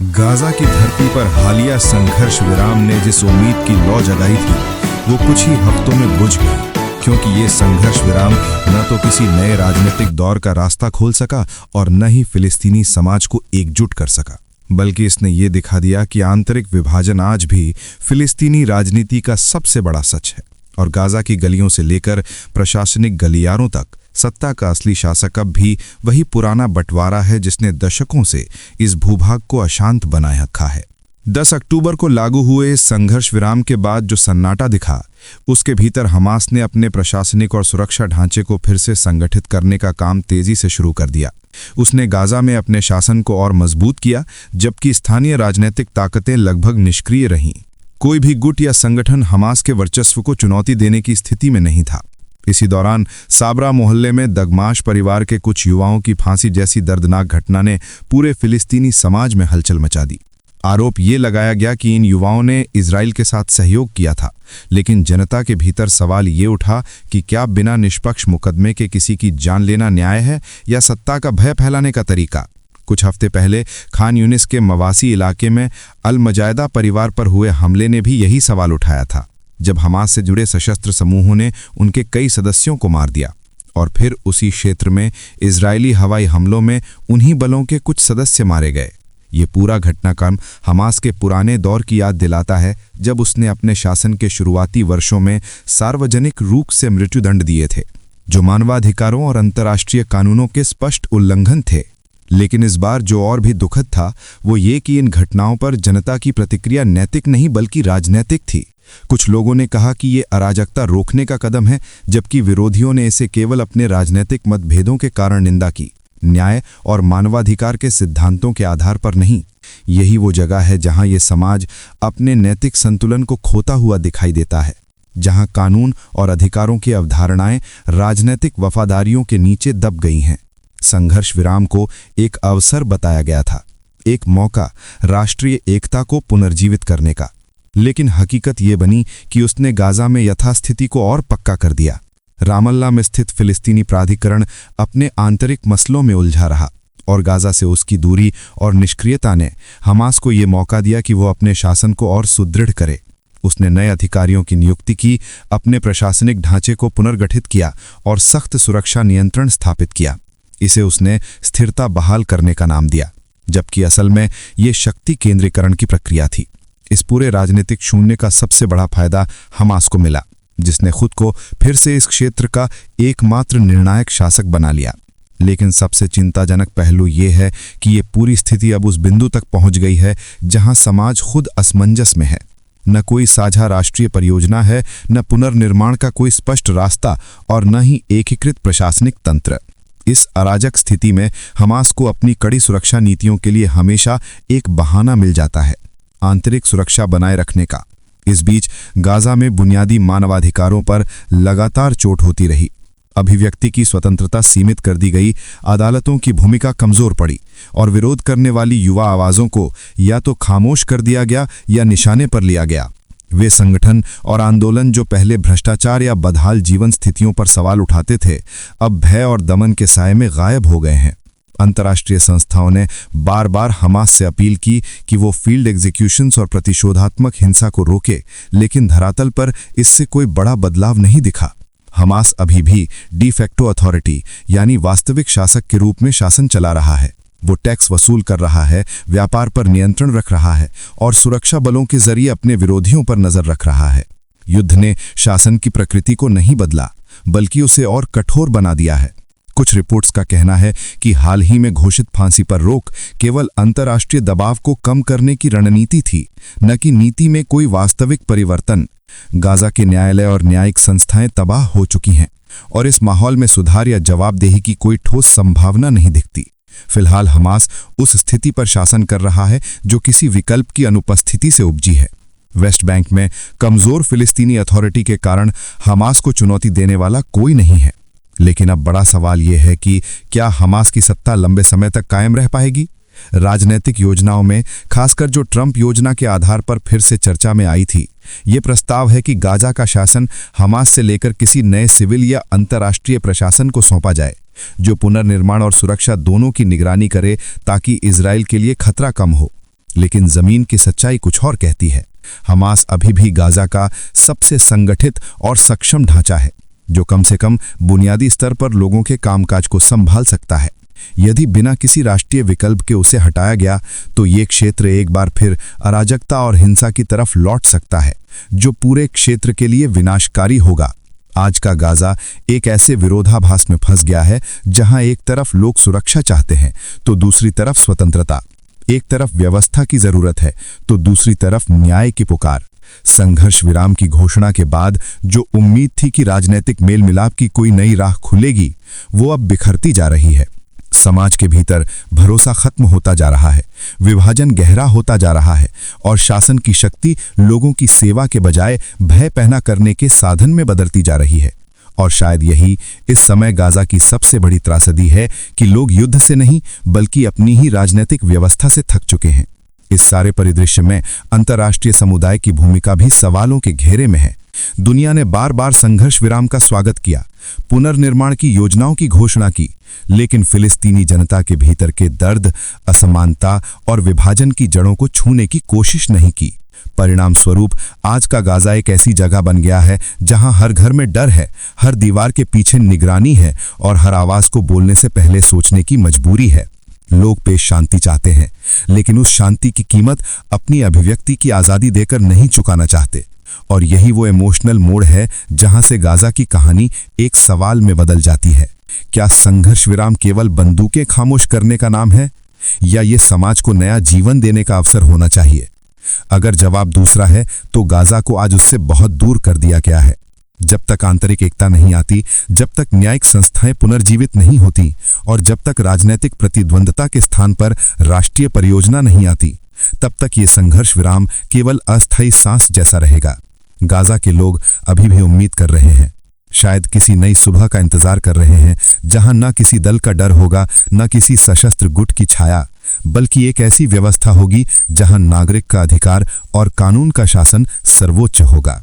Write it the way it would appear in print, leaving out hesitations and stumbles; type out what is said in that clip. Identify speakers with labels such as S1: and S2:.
S1: Gaza की धरती पर हालिया संघर्ष विराम ने जिस उम्मीद की लौ जगाई थी वो कुछ ही हफ्तों में बुझ गई, क्योंकि ये संघर्ष विराम न तो किसी नए राजनीतिक दौर का रास्ता खोल सका और न ही फिलिस्तीनी समाज को एकजुट कर सका, बल्कि इसने ये दिखा दिया कि आंतरिक विभाजन आज भी फिलिस्तीनी राजनीति का सबसे बड़ा सच है और गाजा की गलियों से लेकर प्रशासनिक गलियारों तक सत्ता का असली शासक अब भी वही पुराना बंटवारा है जिसने दशकों से इस भूभाग को अशांत बनाए रखा है। 10 अक्टूबर को लागू हुए संघर्ष विराम के बाद जो सन्नाटा दिखा, उसके भीतर हमास ने अपने प्रशासनिक और सुरक्षा ढांचे को फिर से संगठित करने का काम तेजी से शुरू कर दिया। उसने गाजा में अपने शासन को और मजबूत किया, जबकि स्थानीय राजनीतिक ताकतें लगभग निष्क्रिय रहीं। कोई भी गुट या संगठन हमास के वर्चस्व को चुनौती देने की स्थिति में नहीं था। इसी दौरान साबरा मोहल्ले में दगमाश परिवार के कुछ युवाओं की फांसी जैसी दर्दनाक घटना ने पूरे फिलिस्तीनी समाज में हलचल मचा दी। आरोप ये लगाया गया कि इन युवाओं ने इजराइल के साथ सहयोग किया था, लेकिन जनता के भीतर सवाल ये उठा कि क्या बिना निष्पक्ष मुकदमे के किसी की जान लेना न्याय है या सत्ता का भय फैलाने का तरीका। कुछ हफ्ते पहले खान यूनिस के मवासी इलाके में अल मजायदा परिवार पर हुए हमले ने भी यही सवाल उठाया था, जब हमास से जुड़े सशस्त्र समूहों ने उनके कई सदस्यों को मार दिया और फिर उसी क्षेत्र में इजरायली हवाई हमलों में उन्हीं बलों के कुछ सदस्य मारे गए। ये पूरा घटनाक्रम हमास के पुराने दौर की याद दिलाता है, जब उसने अपने शासन के शुरुआती वर्षों में सार्वजनिक रूप से मृत्युदंड दिए थे, जो मानवाधिकारों और अंतर्राष्ट्रीय कानूनों के स्पष्ट उल्लंघन थे। लेकिन इस बार जो और भी दुखद था वो ये कि इन घटनाओं पर जनता की प्रतिक्रिया नैतिक नहीं बल्कि राजनैतिक थी। कुछ लोगों ने कहा कि ये अराजकता रोकने का कदम है, जबकि विरोधियों ने इसे केवल अपने राजनीतिक मतभेदों के कारण निंदा की, न्याय और मानवाधिकार के सिद्धांतों के आधार पर नहीं। यही वो जगह है जहां ये समाज अपने नैतिक संतुलन को खोता हुआ दिखाई देता है, जहां कानून और अधिकारों की अवधारणाएं राजनीतिक वफादारियों के नीचे दब गई हैं। संघर्ष विराम को एक अवसर बताया गया था, एक मौका राष्ट्रीय एकता को पुनर्जीवित करने का, लेकिन हकीकत ये बनी कि उसने गाजा में यथास्थिति को और पक्का कर दिया। रामल्ला में स्थित फिलिस्तीनी प्राधिकरण अपने आंतरिक मसलों में उलझा रहा और गाजा से उसकी दूरी और निष्क्रियता ने हमास को ये मौका दिया कि वो अपने शासन को और सुदृढ़ करे। उसने नए अधिकारियों की नियुक्ति की, अपने प्रशासनिक ढांचे को पुनर्गठित किया और सख्त सुरक्षा नियंत्रण स्थापित किया। इसे उसने स्थिरता बहाल करने का नाम दिया, जबकि असल में ये शक्ति केंद्रीकरण की प्रक्रिया थी। इस पूरे राजनीतिक शून्य का सबसे बड़ा फायदा हमास को मिला, जिसने खुद को फिर से इस क्षेत्र का एकमात्र निर्णायक शासक बना लिया। लेकिन सबसे चिंताजनक पहलू ये है कि ये पूरी स्थिति अब उस बिंदु तक पहुंच गई है जहां समाज खुद असमंजस में है। न कोई साझा राष्ट्रीय परियोजना है, न पुनर्निर्माण का कोई स्पष्ट रास्ता और न ही एकीकृत प्रशासनिक तंत्र। इस अराजक स्थिति में हमास को अपनी कड़ी सुरक्षा नीतियों के लिए हमेशा एक बहाना मिल जाता है, आंतरिक सुरक्षा बनाए रखने का। इस बीच गाजा में बुनियादी मानवाधिकारों पर लगातार चोट होती रही। अभिव्यक्ति की स्वतंत्रता सीमित कर दी गई, अदालतों की भूमिका कमजोर पड़ी और विरोध करने वाली युवा आवाज़ों को या तो खामोश कर दिया गया या निशाने पर लिया गया। वे संगठन और आंदोलन जो पहले भ्रष्टाचार या बदहाल जीवन स्थितियों पर सवाल उठाते थे, अब भय और दमन के साए में गायब हो गए हैं। अंतर्राष्ट्रीय संस्थाओं ने बार बार हमास से अपील की कि वो फील्ड एग्जीक्यूशंस और प्रतिशोधात्मक हिंसा को रोके, लेकिन धरातल पर इससे कोई बड़ा बदलाव नहीं दिखा। हमास अभी भी डी फैक्टो अथॉरिटी यानी वास्तविक शासक के रूप में शासन चला रहा है। वो टैक्स वसूल कर रहा है, व्यापार पर नियंत्रण रख रहा है और सुरक्षा बलों के जरिए अपने विरोधियों पर नजर रख रहा है। युद्ध ने शासन की प्रकृति को नहीं बदला, बल्कि उसे और कठोर बना दिया है। कुछ रिपोर्ट्स का कहना है कि हाल ही में घोषित फांसी पर रोक केवल अंतर्राष्ट्रीय दबाव को कम करने की रणनीति थी, न कि नीति में कोई वास्तविक परिवर्तन। गाजा के न्यायालय और न्यायिक संस्थाएं तबाह हो चुकी हैं और इस माहौल में सुधार या जवाबदेही की कोई ठोस संभावना नहीं दिखती। फिलहाल हमास उस स्थिति पर शासन कर रहा है जो किसी विकल्प की अनुपस्थिति से उपजी है। वेस्ट बैंक में कमजोर फिलिस्तीनी अथॉरिटी के कारण हमास को चुनौती देने वाला कोई नहीं है। लेकिन अब बड़ा सवाल यह है कि क्या हमास की सत्ता लंबे समय तक कायम रह पाएगी? राजनीतिक योजनाओं में, खासकर जो ट्रंप योजना के आधार पर फिर से चर्चा में आई थी, ये प्रस्ताव है कि गाजा का शासन हमास से लेकर किसी नए सिविल या अंतर्राष्ट्रीय प्रशासन को सौंपा जाए, जो पुनर्निर्माण और सुरक्षा दोनों की निगरानी करे ताकि इजराइल के लिए खतरा कम हो। लेकिन जमीन की सच्चाई कुछ और कहती है। हमास अभी भी गाजा का सबसे संगठित और सक्षम ढांचा है, जो कम से कम बुनियादी स्तर पर लोगों के कामकाज को संभाल सकता है। यदि बिना किसी राष्ट्रीय विकल्प के उसे हटाया गया तो ये क्षेत्र एक बार फिर अराजकता और हिंसा की तरफ लौट सकता है, जो पूरे क्षेत्र के लिए विनाशकारी होगा। आज का गाजा एक ऐसे विरोधाभास में फंस गया है जहां एक तरफ लोग सुरक्षा चाहते हैं तो दूसरी तरफ स्वतंत्रता, एक तरफ व्यवस्था की जरूरत है तो दूसरी तरफ न्याय की पुकार। संघर्ष विराम की घोषणा के बाद जो उम्मीद थी कि राजनीतिक मेल मिलाप की कोई नई राह खुलेगी, वो अब बिखरती जा रही है। समाज के भीतर भरोसा खत्म होता जा रहा है, विभाजन गहरा होता जा रहा है और शासन की शक्ति लोगों की सेवा के बजाय भय पैदा करने के साधन में बदलती जा रही है। और शायद यही इस समय गाजा की सबसे बड़ी त्रासदी है कि लोग युद्ध से नहीं बल्कि अपनी ही राजनीतिक व्यवस्था से थक चुके हैं। इस सारे परिदृश्य में अंतर्राष्ट्रीय समुदाय की भूमिका भी सवालों के घेरे में है। दुनिया ने बार बार संघर्ष विराम का स्वागत किया, पुनर्निर्माण की योजनाओं की घोषणा की, लेकिन फिलिस्तीनी जनता के भीतर के दर्द, असमानता और विभाजन की जड़ों को छूने की कोशिश नहीं की। परिणाम स्वरूप आज का गाजा एक ऐसी जगह बन गया है जहां हर घर में डर है, हर दीवार के पीछे निगरानी है और हर आवाज को बोलने से पहले सोचने की मजबूरी है। लोग पेश शांति चाहते हैं, लेकिन उस शांति की कीमत अपनी अभिव्यक्ति की आजादी देकर नहीं चुकाना चाहते। और यही वो इमोशनल मोड़ है जहां से गाजा की कहानी एक सवाल में बदल जाती है। क्या संघर्ष विराम केवल बंदूकें खामोश करने का नाम है, या ये समाज को नया जीवन देने का अवसर होना चाहिए? अगर जवाब दूसरा है तो गाजा को आज उससे बहुत दूर कर दिया गया है। जब तक आंतरिक एकता नहीं आती, जब तक न्यायिक संस्थाएं पुनर्जीवित नहीं होती और जब तक राजनीतिक प्रतिद्वंदता के स्थान पर राष्ट्रीय परियोजना नहीं आती, तब तक ये संघर्ष विराम केवल अस्थायी सांस जैसा रहेगा। गाजा के लोग अभी भी उम्मीद कर रहे हैं, शायद किसी नई सुबह का इंतजार कर रहे हैं जहां न किसी दल का डर होगा, न किसी सशस्त्र गुट की छाया, बल्कि एक ऐसी व्यवस्था होगी जहां नागरिक का अधिकार और कानून का शासन सर्वोच्च होगा।